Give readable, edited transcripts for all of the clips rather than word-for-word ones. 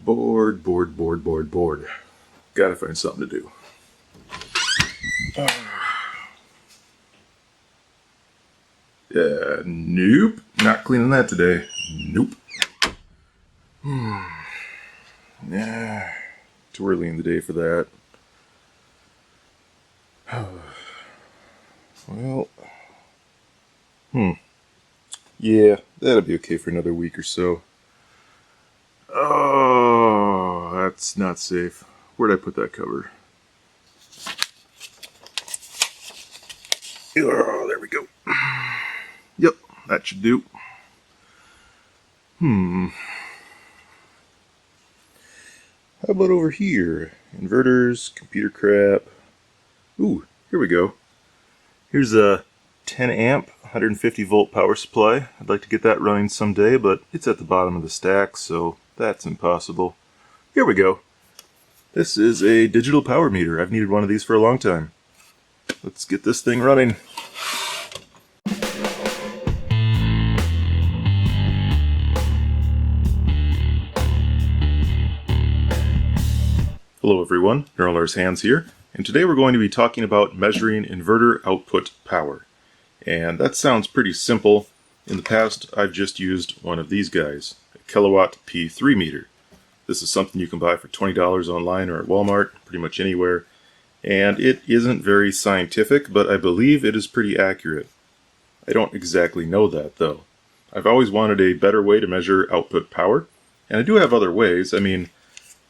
Bored. Gotta find something to do. Nope. Not cleaning that today. Nope. Yeah. Too early in the day for that. Well. Yeah, that'll be okay for another week or so. Oh, that's not safe. Where'd I put that cover? Oh, there we go. Yep, that should do. How about over here? Inverters, computer crap. Ooh, here we go. Here's a 10 amp, 150 volt power supply. I'd like to get that running someday, but it's at the bottom of the stack, so that's impossible. Here we go. This is a digital power meter. I've needed one of these for a long time. Let's get this thing running. Hello everyone, NonLinear's Hans here, and today we're going to be talking about measuring inverter output power. And that sounds pretty simple. In the past, I've just used one of these guys, a kilowatt P3 meter. This is something you can buy for $20 online or at Walmart, pretty much anywhere. And it isn't very scientific, but I believe it is pretty accurate. I don't exactly know that though. I've always wanted a better way to measure output power, and I do have other ways. I mean,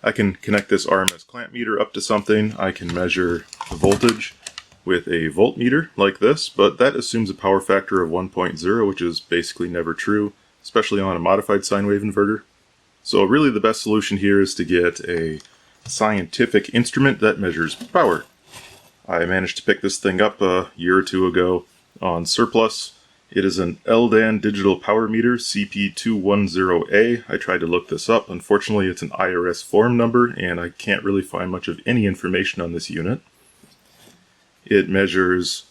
I can connect this RMS clamp meter up to something. I can measure the voltage with a voltmeter like this, but that assumes a power factor of 1.0, which is basically never true, especially on a modified sine wave inverter. So really the best solution here is to get a scientific instrument that measures power. I managed to pick this thing up a year or two ago on Surplus. It is an LDAN digital power meter, CP210A. I tried to look this up. Unfortunately, it's an IRS form number, and I can't really find much of any information on this unit. It measures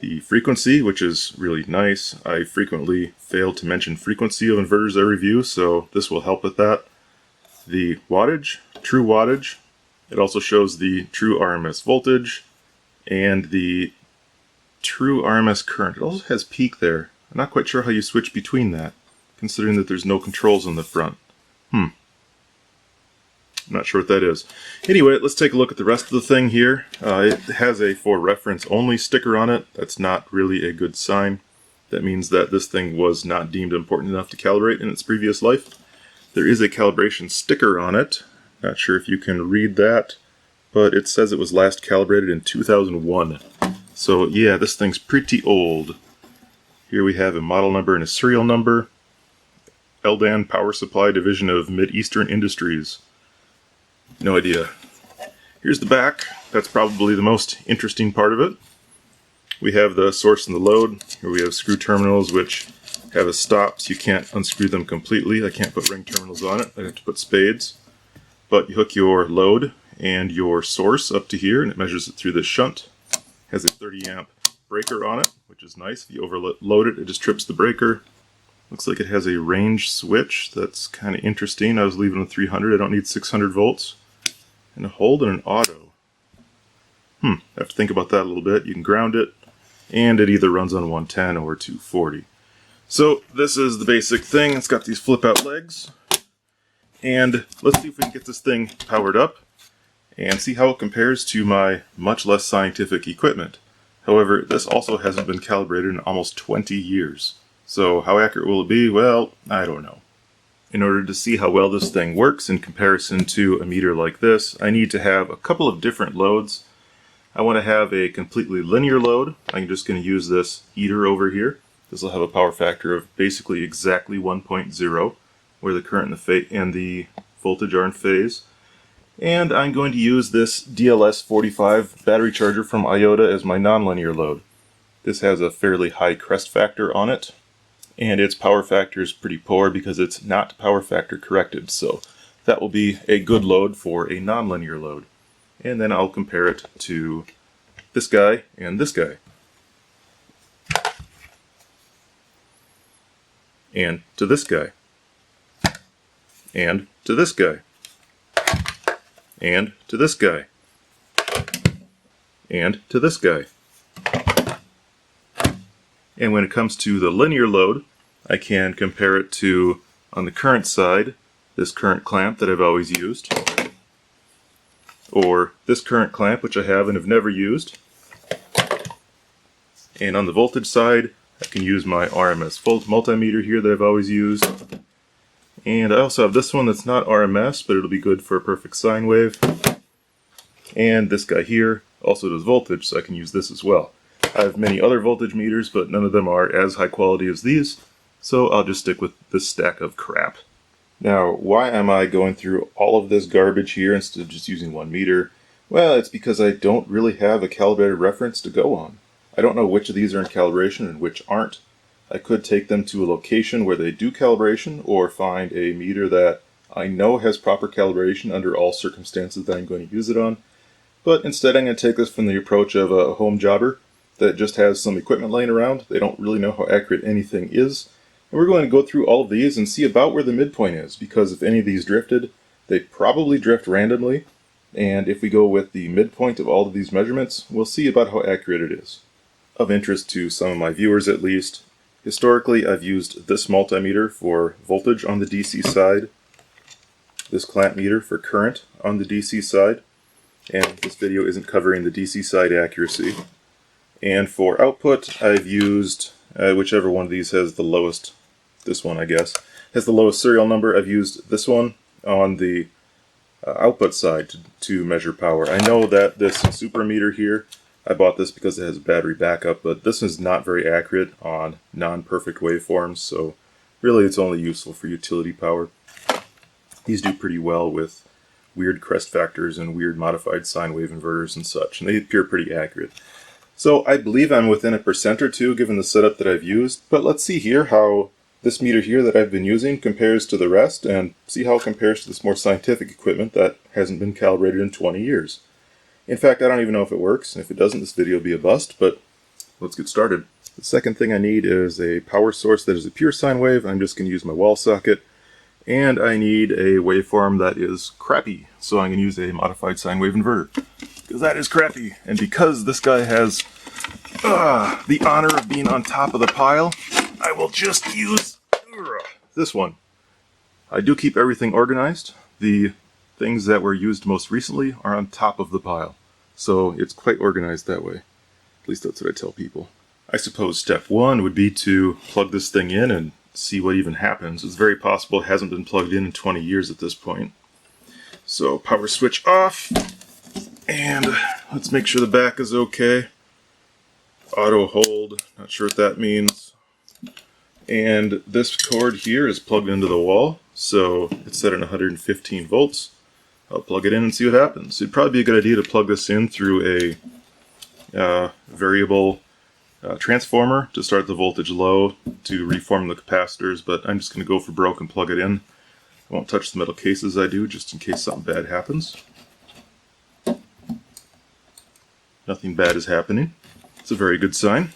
the frequency, which is really nice. I frequently fail to mention frequency of inverters I review, so this will help with that. The wattage, true wattage. It also shows the true RMS voltage and the true RMS current. It also has peak there. I'm not quite sure how you switch between that, considering that there's no controls on the front. I'm not sure what that is. Anyway, let's take a look at the rest of the thing here. It has a for reference only sticker on it. That's not really a good sign. That means that this thing was not deemed important enough to calibrate in its previous life. There is a calibration sticker on it. Not sure if you can read that, but it says it was last calibrated in 2001. So yeah, this thing's pretty old. Here we have a model number and a serial number. LDAN Power Supply Division of Mid-Eastern Industries. No idea. Here's the back. That's probably the most interesting part of it. We have the source and the load. Here we have screw terminals which have a stop, so you can't unscrew them completely. I can't put ring terminals on it. I have to put spades. But you hook your load and your source up to here, and it measures it through this shunt. It has a 30 amp breaker on it, which is nice. If you overload it, it just trips the breaker. Looks like it has a range switch. That's kind of interesting. I was leaving with 300. I don't need 600 volts. And a hold and an auto. I have to think about that a little bit. You can ground it, and it either runs on 110 or 240. So this is the basic thing. It's got these flip out legs. And let's see if we can get this thing powered up and see how it compares to my much less scientific equipment. However, this also hasn't been calibrated in almost 20 years. So how accurate will it be? Well, I don't know. In order to see how well this thing works in comparison to a meter like this, I need to have a couple of different loads. I want to have a completely linear load. I'm just going to use this heater over here. This will have a power factor of basically exactly 1.0, where the current and the voltage are in phase. And I'm going to use this DLS45 battery charger from IOTA as my nonlinear load. This has a fairly high crest factor on it, and its power factor is pretty poor because it's not power factor corrected, so that will be a good load for a nonlinear load. And then I'll compare it to this guy and this guy. And to this guy. And to this guy. and to this guy, and to this guy. And when it comes to the linear load, I can compare it to, on the current side, this current clamp that I've always used, or this current clamp which I have and have never used. And on the voltage side, I can use my RMS volt multimeter here that I've always used. And I also have this one that's not RMS, but it'll be good for a perfect sine wave. And this guy here also does voltage, so I can use this as well. I have many other voltage meters, but none of them are as high quality as these, so I'll just stick with this stack of crap. Now, why am I going through all of this garbage here instead of just using one meter? Well, it's because I don't really have a calibrated reference to go on. I don't know which of these are in calibration and which aren't. I could take them to a location where they do calibration, or find a meter that I know has proper calibration under all circumstances that I'm going to use it on. But instead I'm going to take this from the approach of a home jobber that just has some equipment laying around. They don't really know how accurate anything is. And we're going to go through all of these and see about where the midpoint is, because if any of these drifted, they probably drift randomly. And if we go with the midpoint of all of these measurements, we'll see about how accurate it is. Of interest to some of my viewers at least, historically I've used this multimeter for voltage on the DC side, this clamp meter for current on the DC side, and this video isn't covering the DC side accuracy. And for output, I've used whichever one of these has the lowest, this one I guess, has the lowest serial number. I've used this one on the output side to measure power. I know that this super meter here, I bought this because it has battery backup, but this is not very accurate on non-perfect waveforms, so really it's only useful for utility power. These do pretty well with weird crest factors and weird modified sine wave inverters and such, and they appear pretty accurate. So I believe I'm within 1% or 2 given the setup that I've used, but let's see here how this meter here that I've been using compares to the rest, and see how it compares to this more scientific equipment that hasn't been calibrated in 20 years. In fact, I don't even know if it works, and if it doesn't, this video will be a bust, but let's get started. The second thing I need is a power source that is a pure sine wave. I'm just going to use my wall socket. And I need a waveform that is crappy, so I'm going to use a modified sine wave inverter, because that is crappy. And because this guy has the honor of being on top of the pile, I will just use this one. I do keep everything organized. The things that were used most recently are on top of the pile, so it's quite organized that way. At least that's what I tell people. I suppose step one would be to plug this thing in and see what even happens. It's very possible it hasn't been plugged in 20 years at this point. So power switch off, and let's make sure the back is okay. Auto hold, not sure what that means. And this cord here is plugged into the wall, so it's set at 115 volts. I'll plug it in and see what happens. It'd probably be a good idea to plug this in through a variable transformer to start the voltage low to reform the capacitors, but I'm just going to go for broke and plug it in. I won't touch the metal cases I do, just in case something bad happens. Nothing bad is happening. It's a very good sign.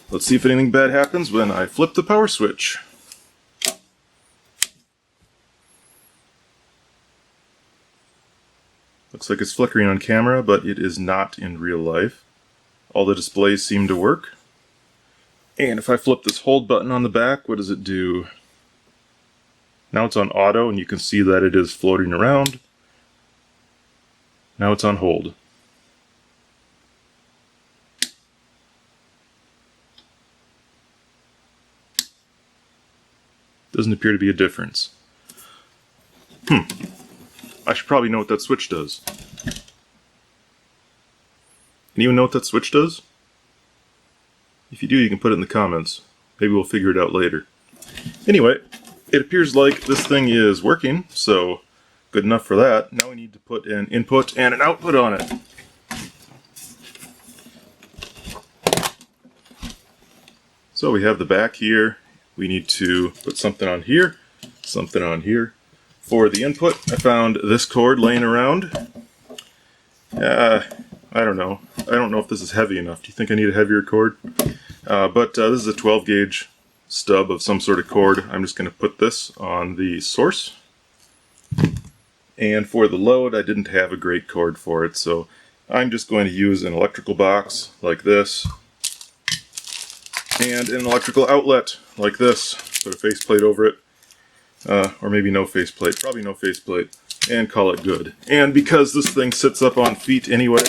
Let's see if anything bad happens when I flip the power switch. Looks like it's flickering on camera, but it is not in real life. All the displays seem to work. And if I flip this hold button on the back, what does it do? Now it's on auto, and you can see that it is floating around. Now it's on hold. Doesn't appear to be a difference. I should probably know what that switch does. Anyone know what that switch does? If you do, you can put it in the comments. Maybe we'll figure it out later. Anyway, it appears like this thing is working, so good enough for that. Now we need to put an input and an output on it. So we have the back here. We need to put something on here, something on here. For the input, I found this cord laying around. I don't know. I don't know if this is heavy enough. Do you think I need a heavier cord? But this is a 12 gauge stub of some sort of cord. I'm just going to put this on the source. And for the load, I didn't have a great cord for it, so I'm just going to use an electrical box like this and an electrical outlet like this. Put a faceplate over it, or maybe no faceplate, probably no faceplate, and call it good. And because this thing sits up on feet anyway,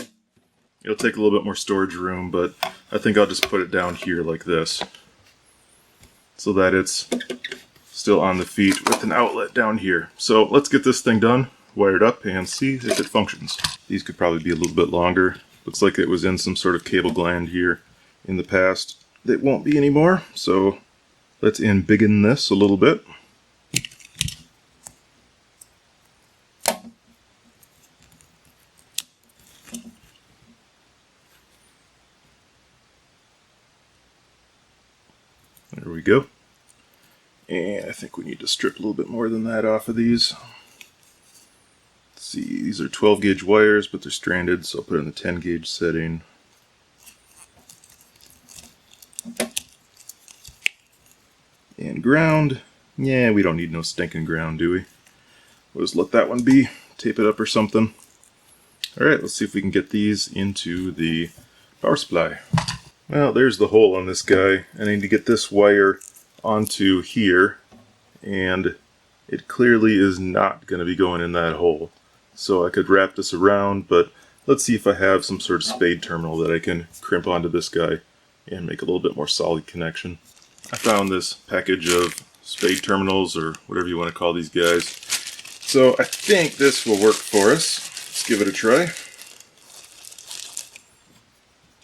it'll take a little bit more storage room, but I think I'll just put it down here like this so that it's still on the feet with an outlet down here. So let's get this thing done, wired up, and see if it functions. These could probably be a little bit longer. Looks like it was in some sort of cable gland here in the past. It won't be anymore, so let's embiggen this a little bit. There we go. And I think we need to strip a little bit more than that off of these. Let's see, these are 12 gauge wires, but they're stranded, so I'll put it in the 10 gauge setting. And ground. Yeah, we don't need no stinking ground, do we? We'll just let that one be. Tape it up or something. Alright, let's see if we can get these into the power supply. Well, there's the hole on this guy. I need to get this wire onto here, and it clearly is not going to be going in that hole. So I could wrap this around, but let's see if I have some sort of spade terminal that I can crimp onto this guy and make a little bit more solid connection. I found this package of spade terminals, or whatever you want to call these guys. So I think this will work for us. Let's give it a try.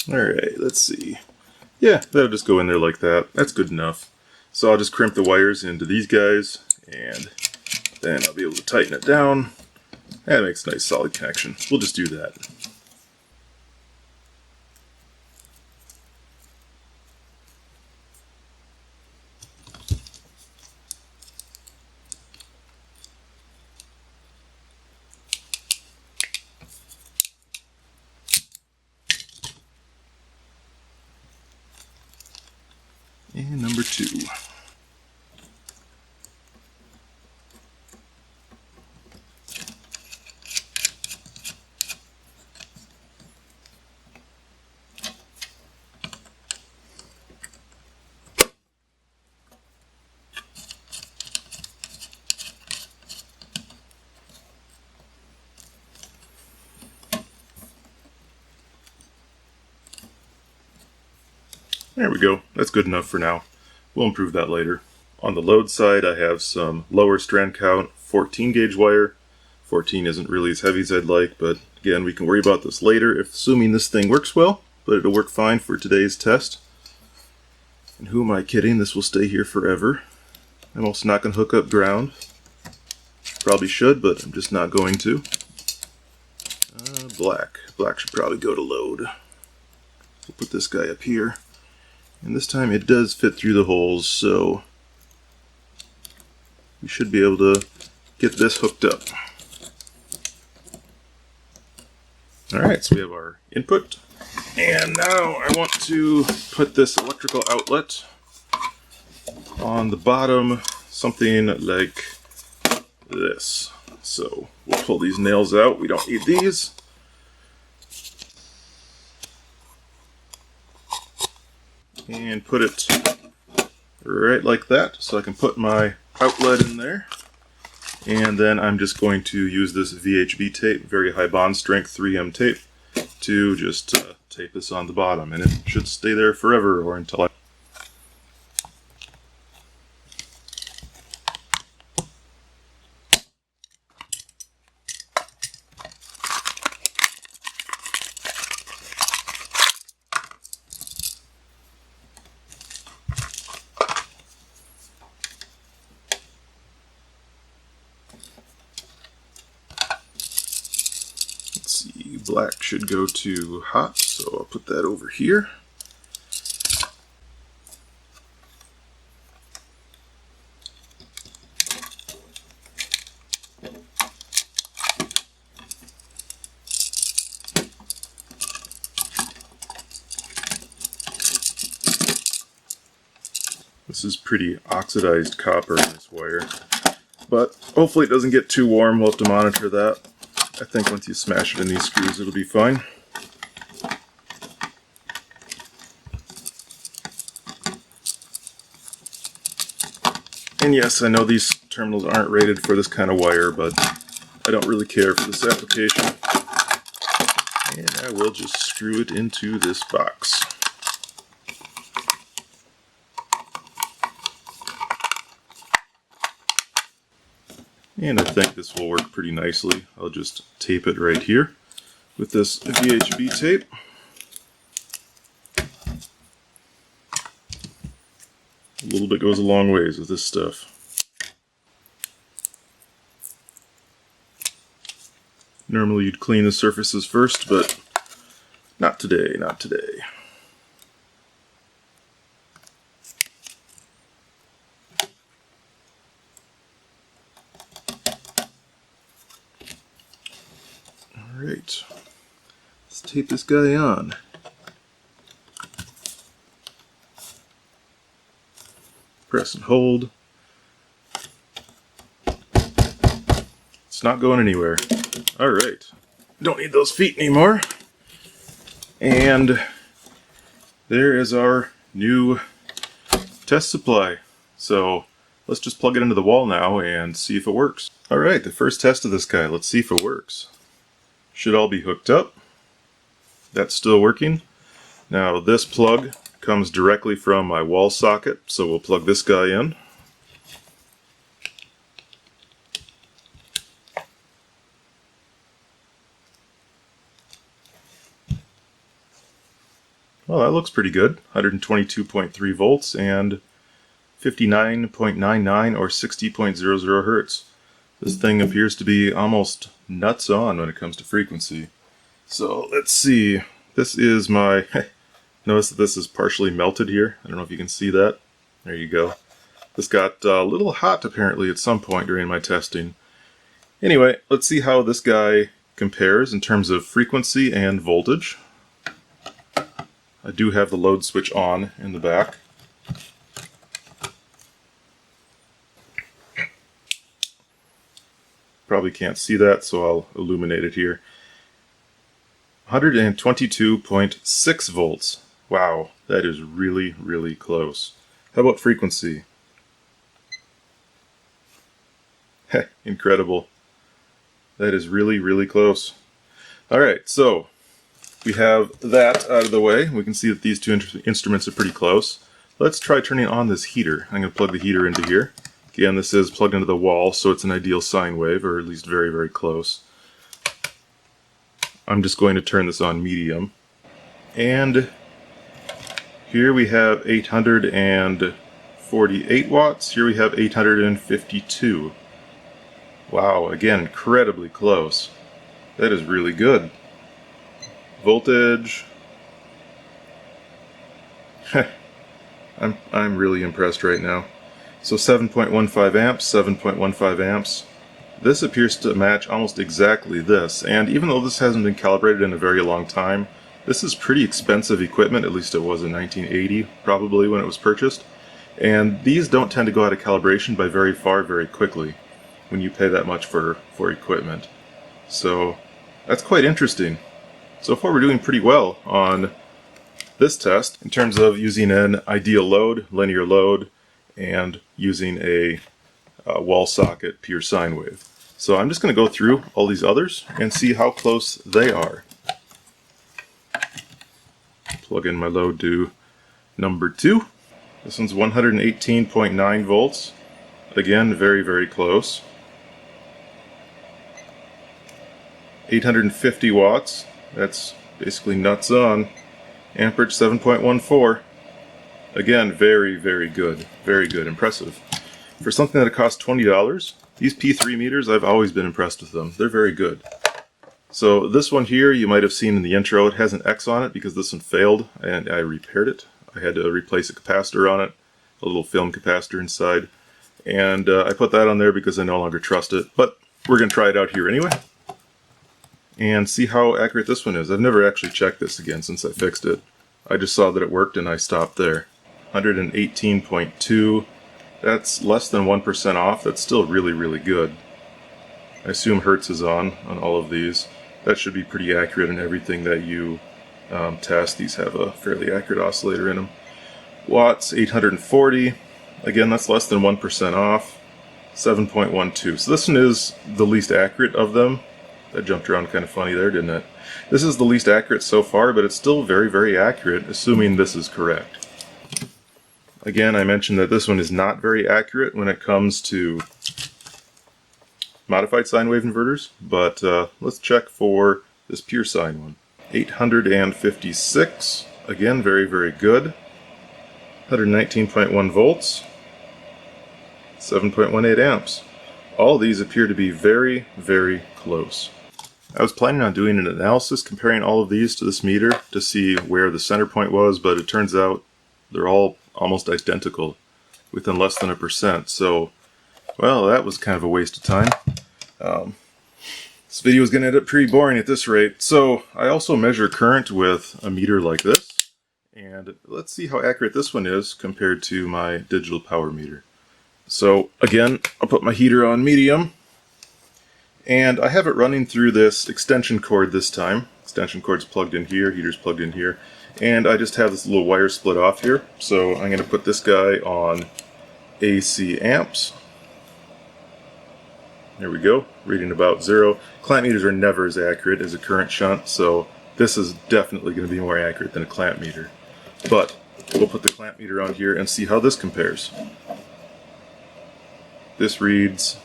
Alright, let's see. Yeah, that'll just go in there like that. That's good enough. So I'll just crimp the wires into these guys, and then I'll be able to tighten it down. That makes a nice solid connection. We'll just do that. And number 2. There we go. That's good enough for now. We'll improve that later. On the load side, I have some lower strand count 14 gauge wire. 14 isn't really as heavy as I'd like, but again, we can worry about this later, assuming this thing works well, but it'll work fine for today's test. And who am I kidding? This will stay here forever. I'm also not going to hook up ground. Probably should, but I'm just not going to. Black. Black should probably go to load. We'll put this guy up here. And this time it does fit through the holes, so we should be able to get this hooked up. Alright, so we have our input. And now I want to put this electrical outlet on the bottom, something like this. So we'll pull these nails out. We don't need these. And put it right like that, so I can put my outlet in there. And then I'm just going to use this VHB tape, very high bond strength 3M tape, to just tape this on the bottom, and it should stay there forever or until I... Black should go to hot, so I'll put that over here. This is pretty oxidized copper in this wire. but hopefully it doesn't get too warm. We'll have to monitor that. I think once you smash it in these screws, it'll be fine. And yes, I know these terminals aren't rated for this kind of wire, but I don't really care for this application. And I will just screw it into this box. And I think this will work pretty nicely. I'll just tape it right here with this VHB tape. A little bit goes a long ways with this stuff. Normally you'd clean the surfaces first, but not today, not today. Alright, let's tape this guy on. Press and hold. It's not going anywhere. Alright, don't need those feet anymore. And there is our new test supply. So let's just plug it into the wall now and see if it works. Alright, the first test of this guy. Let's see if it works. Should all be hooked up. That's still working. Now this plug comes directly from my wall socket, so we'll plug this guy in. Well, that looks pretty good. 122.3 volts and 59.99 or 60.00 hertz. This thing appears to be almost nuts on when it comes to frequency. So let's see. This is my... Notice that this is partially melted here. I don't know if you can see that. There you go. This got a little hot apparently at some point during my testing. Anyway, let's see how this guy compares in terms of frequency and voltage. I do have the load switch on in the back. Probably can't see that, so I'll illuminate it here. 122.6 volts. Wow, that is really, really close. How about frequency? Heh, incredible. That is really, really close. Alright, so we have that out of the way. We can see that these two instruments are pretty close. Let's try turning on this heater. I'm going to plug the heater into here. Again, this is plugged into the wall, so it's an ideal sine wave, or at least very, very close. I'm just going to turn this on medium. And here we have 848 watts. Here we have 852. Wow, again, incredibly close. That is really good. Voltage. I'm really impressed right now. So 7.15 amps, 7.15 amps. This appears to match almost exactly this, and even though this hasn't been calibrated in a very long time, this is pretty expensive equipment, at least it was in 1980, probably when it was purchased. And these don't tend to go out of calibration by very quickly when you pay that much for equipment. So that's quite interesting. So far we're doing pretty well on this test in terms of using an ideal load, linear load, and using a wall socket pure sine wave. So I'm just going to go through all these others and see how close they are. Plug in my load to number 2. This one's 118.9 volts. Again, very, very close. 850 watts. That's basically nuts on. Amperage 7.14. Again, very, very good. Very good. Impressive. For something that costs $20, these P3 meters, I've always been impressed with them. They're very good. So this one here, you might have seen in the intro, it has an X on it because this one failed and I repaired it. I had to replace a capacitor on it, a little film capacitor inside. And I put that on there because I no longer trust it. But we're going to try it out here anyway and see how accurate this one is. I've never actually checked this again since I fixed it. I just saw that it worked and I stopped there. 118.2 That's less than 1% off. That's still really, really good. I assume Hertz is on all of these. That should be pretty accurate in everything that you test. These have a fairly accurate oscillator in them. Watts, 840. Again, that's less than 1% off. 7.12. So this one is the least accurate of them. That jumped around kind of funny there, didn't it? This is the least accurate so far, but it's still very, very accurate, assuming this is correct. Again, I mentioned that this one is not very accurate when it comes to modified sine wave inverters, but let's check for this pure sine one. 856, again, very, very good. 119.1 volts, 7.18 amps. All these appear to be very, very close. I was planning on doing an analysis comparing all of these to this meter to see where the center point was, but it turns out they're all almost identical within less than 1%. So, well, that was kind of a waste of time. This video is going to end up pretty boring at this rate. So I also measure current with a meter like this. And let's see how accurate this one is compared to my digital power meter. So again, I'll put my heater on medium. And I have it running through this extension cord this time. Extension cord's plugged in here, heater's plugged in here. And I just have this little wire split off here. So I'm going to put this guy on AC amps. There we go, reading about 0. Clamp meters are never as accurate as a current shunt, so this is definitely going to be more accurate than a clamp meter. But we'll put the clamp meter on here and see how this compares. This reads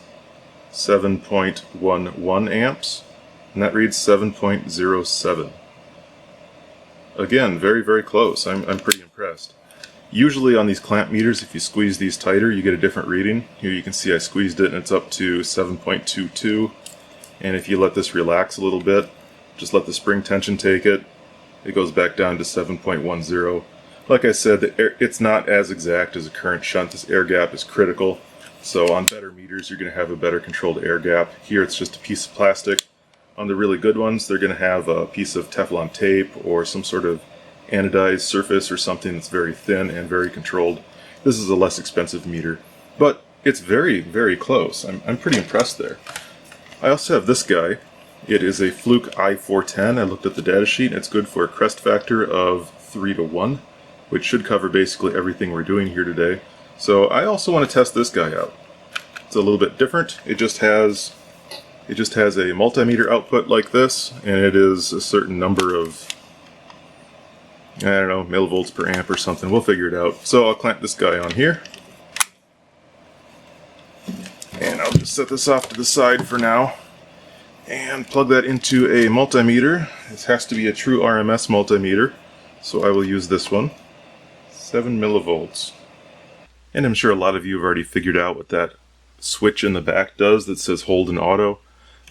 7.11 amps, and that reads 7.07. Again, very, very close. I'm pretty impressed. Usually on these clamp meters, if you squeeze these tighter, you get a different reading. Here you can see I squeezed it and it's up to 7.22. And if you let this relax a little bit, just let the spring tension take it, it goes back down to 7.10. Like I said, it's not as exact as a current shunt. This air gap is critical. So on better meters, you're going to have a better controlled air gap. Here it's just a piece of plastic. On the really good ones, they're going to have a piece of Teflon tape or some sort of anodized surface or something that's very thin and very controlled. This is a less expensive meter, but it's very, very close. I'm pretty impressed there. I also have this guy. It is a Fluke i410. I looked at the data sheet. It's good for a crest factor of 3:1, which should cover basically everything we're doing here today. So I also want to test this guy out. It's a little bit different. It just has a multimeter output like this, and it is a certain number of, I don't know, millivolts per amp or something. We'll figure it out. So I'll clamp this guy on here. And I'll just set this off to the side for now. And plug that into a multimeter. This has to be a true RMS multimeter. So I will use this one. 7 millivolts. And I'm sure a lot of you have already figured out what that switch in the back does that says hold and auto.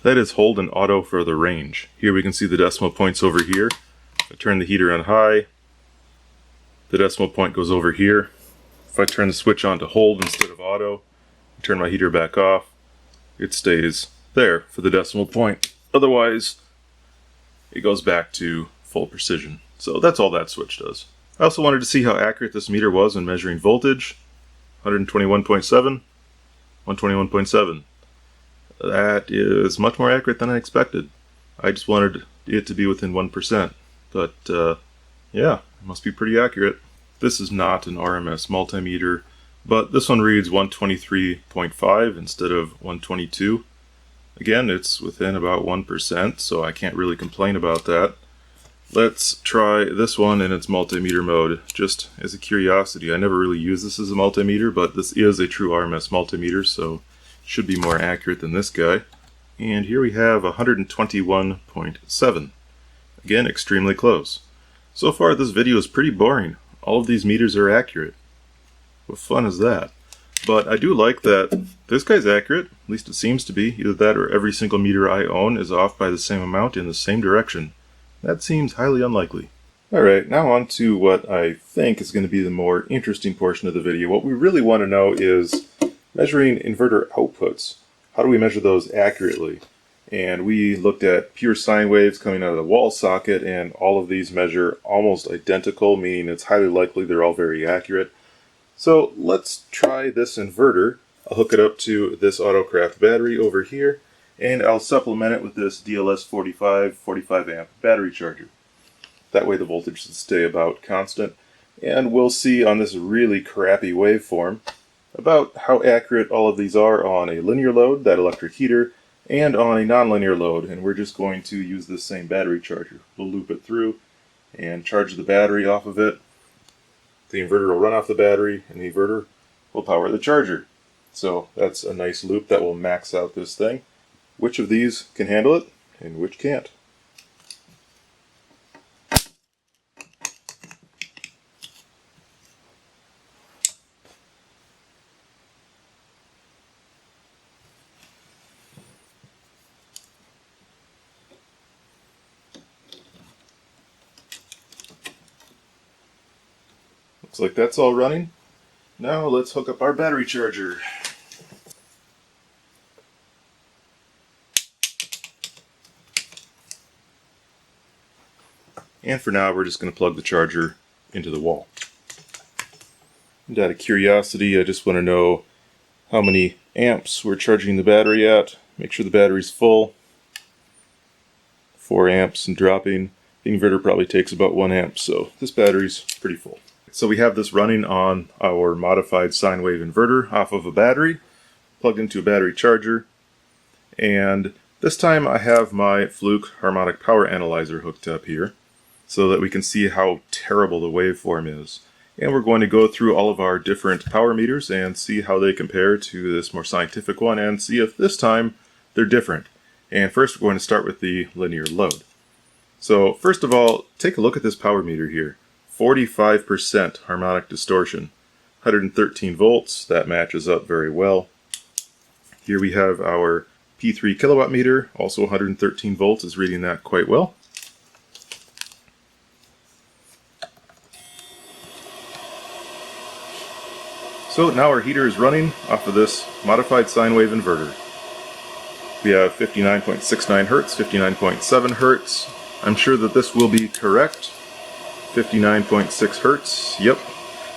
That is hold and auto for the range. Here we can see the decimal points over here. I turn the heater on high, the decimal point goes over here. If I turn the switch on to hold instead of auto, turn my heater back off, it stays there for the decimal point. Otherwise, it goes back to full precision. So that's all that switch does. I also wanted to see how accurate this meter was when measuring voltage. 121.7, 121.7. That is much more accurate than I expected. I just wanted it to be within 1%. But, yeah, it must be pretty accurate. This is not an RMS multimeter, but this one reads 123.5 instead of 122. Again, it's within about 1%, so I can't really complain about that. Let's try this one in its multimeter mode, just as a curiosity. I never really use this as a multimeter, but this is a true RMS multimeter, so it should be more accurate than this guy. And here we have 121.7. Again, extremely close. So far, this video is pretty boring. All of these meters are accurate. What fun is that? But I do like that this guy's accurate, at least it seems to be. Either that or every single meter I own is off by the same amount in the same direction. That seems highly unlikely. Alright, now on to what I think is going to be the more interesting portion of the video. What we really want to know is measuring inverter outputs. How do we measure those accurately? And we looked at pure sine waves coming out of the wall socket, and all of these measure almost identical, meaning it's highly likely they're all very accurate. So let's try this inverter. I'll hook it up to this Autocraft battery over here, and I'll supplement it with this DLS 45 amp battery charger. That way the voltage should stay about constant, and we'll see on this really crappy waveform about how accurate all of these are on a linear load, that electric heater, and on a nonlinear load. And we're just going to use this same battery charger. We'll loop it through and charge the battery off of it. The inverter will run off the battery, and the inverter will power the charger. So that's a nice loop that will max out this thing. Which of these can handle it, and which can't? Looks like that's all running. Now let's hook up our battery charger. And for now, we're just going to plug the charger into the wall. And out of curiosity, I just want to know how many amps we're charging the battery at. Make sure the battery's full. 4 amps and dropping. The inverter probably takes about 1 amp, so this battery's pretty full. So we have this running on our modified sine wave inverter off of a battery, plugged into a battery charger, and this time I have my Fluke harmonic power analyzer hooked up here so that we can see how terrible the waveform is. And we're going to go through all of our different power meters and see how they compare to this more scientific one and see if this time they're different. And first we're going to start with the linear load. So first of all, take a look at this power meter here. 45% harmonic distortion, 113 volts, that matches up very well. Here we have our P3 kilowatt meter, also 113 volts, is reading that quite well. So now our heater is running off of this modified sine wave inverter. We have 59.69 Hertz, 59.7 Hertz. I'm sure that this will be correct. 59.6 Hertz, yep.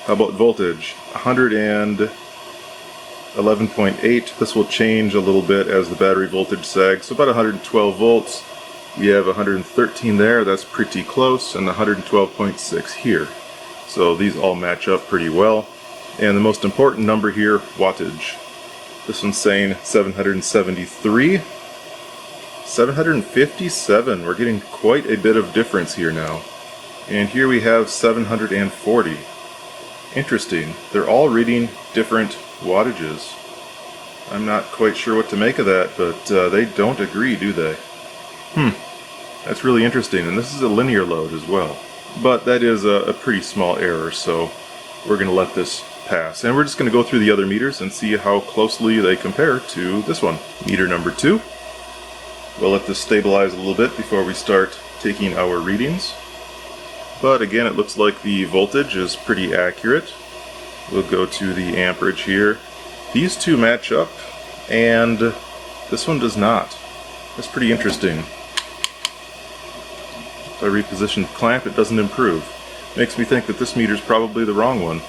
How about voltage? 111.8. This will change a little bit as the battery voltage sags, so about 112 volts. We have 113 there, that's pretty close, and 112.6 here. So these all match up pretty well. And the most important number here, wattage. This one's saying 773. 757, we're getting quite a bit of difference here now. And here we have 740. Interesting. They're all reading different wattages. I'm not quite sure what to make of that, but they don't agree, do they? That's really interesting. And this is a linear load as well. But that is a pretty small error, so we're going to let this pass. And we're just going to go through the other meters and see how closely they compare to this one. Meter number 2. We'll let this stabilize a little bit before we start taking our readings. But again, it looks like the voltage is pretty accurate. We'll go to the amperage here. These two match up, and this one does not. That's pretty interesting. If I reposition the clamp, it doesn't improve. Makes me think that this meter is probably the wrong one.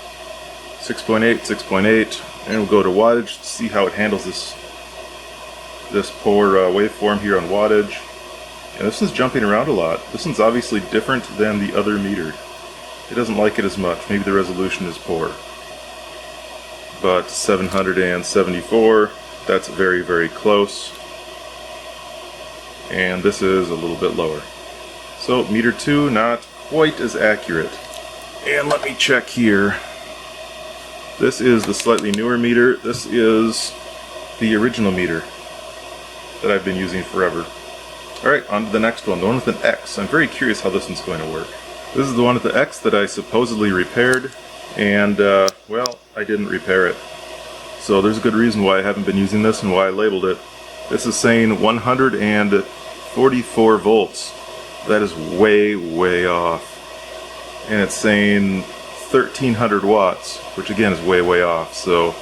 6.8, 6.8, and we'll go to wattage to see how it handles this poor waveform here on wattage. And this one's jumping around a lot. This one's obviously different than the other meter. It doesn't like it as much. Maybe the resolution is poor. But 774, that's very, very close. And this is a little bit lower. So meter 2, not quite as accurate. And let me check here. This is the slightly newer meter. This is the original meter that I've been using forever. Alright, on to the next one, the one with an X. I'm very curious how this one's going to work. This is the one with the X that I supposedly repaired, and, well, I didn't repair it. So there's a good reason why I haven't been using this and why I labeled it. This is saying 144 volts. That is way, way off. And it's saying 1300 watts, which again is way, way off. So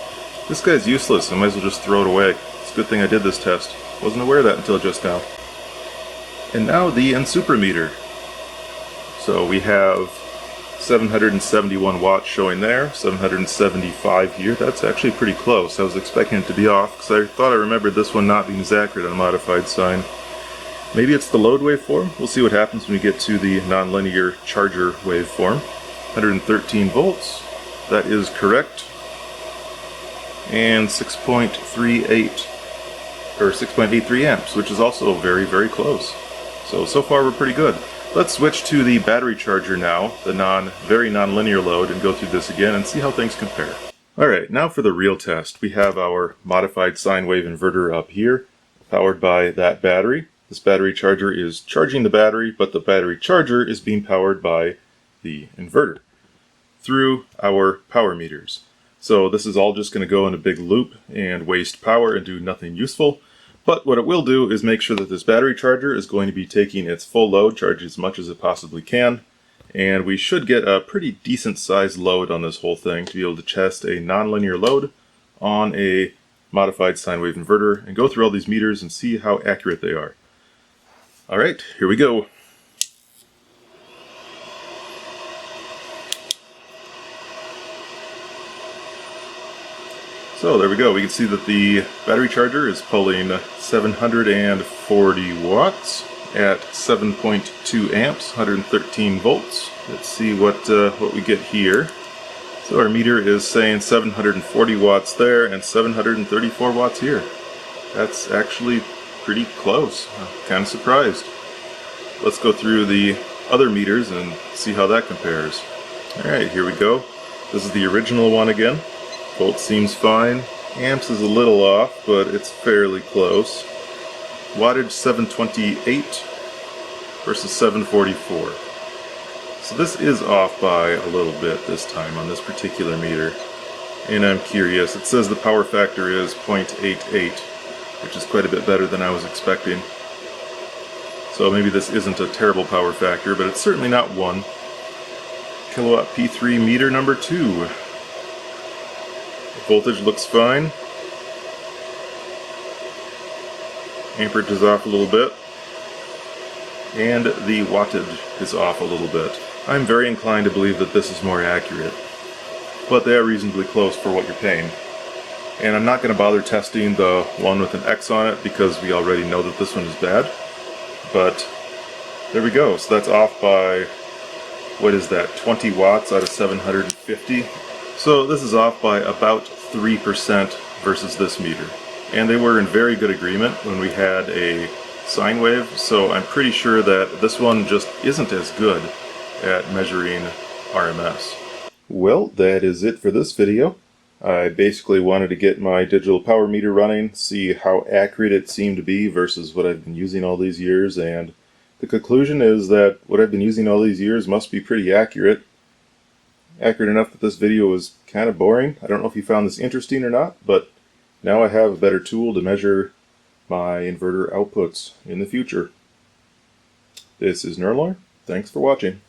this guy's useless. I might as well just throw it away. It's a good thing I did this test. Wasn't aware of that until just now. And now the N-Super meter. So we have 771 watts showing there, 775 here. That's actually pretty close. I was expecting it to be off because I thought I remembered this one not being as accurate on modified sine. Maybe it's the load waveform. We'll see what happens when we get to the nonlinear charger waveform. 113 volts. That is correct. And 6.38 or 6.83 amps, which is also very, very close. So far we're pretty good. Let's switch to the battery charger now, the very nonlinear load, and go through this again and see how things compare. Alright, now for the real test. We have our modified sine wave inverter up here, powered by that battery. This battery charger is charging the battery, but the battery charger is being powered by the inverter through our power meters. So this is all just going to go in a big loop and waste power and do nothing useful. But what it will do is make sure that this battery charger is going to be taking its full load, charge as much as it possibly can, and we should get a pretty decent sized load on this whole thing to be able to test a nonlinear load on a modified sine wave inverter and go through all these meters and see how accurate they are. Alright, here we go. So there we go, we can see that the battery charger is pulling 740 watts at 7.2 amps, 113 volts. Let's see what we get here. So our meter is saying 740 watts there and 734 watts here. That's actually pretty close. I'm kind of surprised. Let's go through the other meters and see how that compares. Alright, here we go. This is the original one again. Volt seems fine. Amps is a little off, but it's fairly close. Wattage 728 versus 744. So this is off by a little bit this time on this particular meter. And I'm curious, it says the power factor is 0.88, which is quite a bit better than I was expecting. So maybe this isn't a terrible power factor, but it's certainly not 1. Kilowatt P3 meter number 2. Voltage looks fine. Amperage is off a little bit. And the wattage is off a little bit. I'm very inclined to believe that this is more accurate. But they are reasonably close for what you're paying. And I'm not going to bother testing the one with an X on it because we already know that this one is bad. But there we go. So that's off by, what is that, 20 watts out of 750. So this is off by about 3% versus this meter. And they were in very good agreement when we had a sine wave, so I'm pretty sure that this one just isn't as good at measuring RMS. Well, that is it for this video. I basically wanted to get my digital power meter running, see how accurate it seemed to be versus what I've been using all these years, and the conclusion is that what I've been using all these years must be pretty accurate. Accurate enough that this video was kind of boring. I don't know if you found this interesting or not, but now I have a better tool to measure my inverter outputs in the future. This is NonLinear. Thanks for watching.